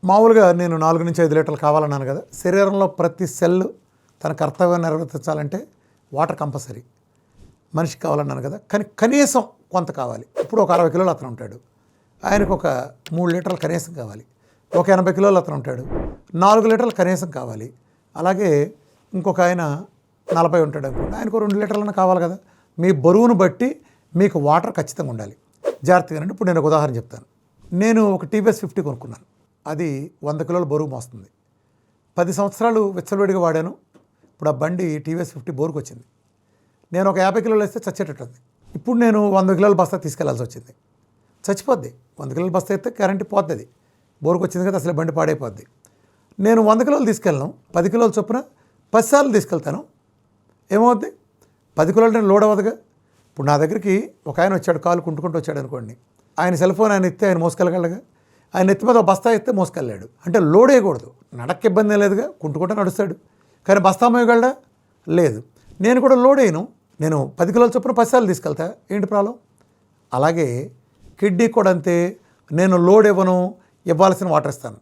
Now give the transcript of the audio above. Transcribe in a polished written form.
మామూలుగా నేను 4-5 లీటర్లు కావాలన్నాను కదా. శరీరంలో ప్రతి సెల్ తన కర్తవ్యం నిర్వర్తించాలంటే వాటర్ కంపల్సరీ మనిషికి కావాలన్నాను కదా. కానీ కనీసం కొంత కావాలి. ఇప్పుడు ఒక 60 కిలోలు అతను ఉంటాడు, ఆయనకు ఒక 3 లీటర్లు కనీసం కావాలి. ఒక 80 కిలోలు అతను ఉంటాడు, 4 లీటర్లు కనీసం కావాలి. అలాగే ఇంకొక ఆయన 40 ఉంటాడు అనుకోండి, ఆయనకు 2 లీటర్లన్నా కావాలి కదా. మీ బరువును బట్టి మీకు వాటర్ ఖచ్చితంగా ఉండాలి. జాగ్రత్తగానండి. ఇప్పుడు నేను ఒక ఉదాహరణ చెప్తాను. నేను ఒక టీవీఎస్ 50 కొనుక్కున్నాను. అది 100 కిలోల బరువు మోస్తుంది. 10 సంవత్సరాలు విచ్చలవిడిగా వాడాను. ఇప్పుడు ఆ బండి టీవీఎస్ 50 బోరుకు వచ్చింది. నేను ఒక 50 కిలోలు వేస్తే చచ్చేటట్టుంది. ఇప్పుడు నేను 100 కిలోల బస్తా తీసుకెళ్లాల్సి వచ్చింది. చచ్చిపోద్ది. 100 కిలోల బస్తా అయితే కరెంటు పోద్ది. బోరుకు వచ్చింది కదా, అసలు బండి పాడైపోద్ది. నేను 100 కిలోలు తీసుకెళ్ళను, 10 కిలోల చొప్పున 10 సార్లు తీసుకెళ్తాను. ఏమవుద్ది? 10 కిలోలు నేను లోడ్ అవ్వదుగా. ఇప్పుడు నా దగ్గరికి ఒక ఆయన వచ్చాడు, కాలు కుంటుకుంటూ వచ్చాడు అనుకోండి. ఆయన సెల్ ఫోన్ ఆయన ఎత్తే ఆయన మోసుకెళ్ళగలగా. ఆయన ఎత్తి మీద బస్తా ఎత్తే మోసుకెళ్ళాడు. అంటే లోడ్ వేయకూడదు. నడక ఇబ్బంది లేదుగా, కుంటుకుంటూ నడుస్తాడు. కానీ బస్తా మోయగలడా? లేదు. నేను కూడా లోడ్ వేయను. నేను 10 కిలోల చొప్పున 10 సార్లు తీసుకెళ్తా. ఏంటి ప్రాబ్లం? అలాగే కిడ్నీ కూడా అంతే. నేను లోడ్ ఇవ్వను, ఇవ్వాల్సిన వాటర్ ఇస్తాను.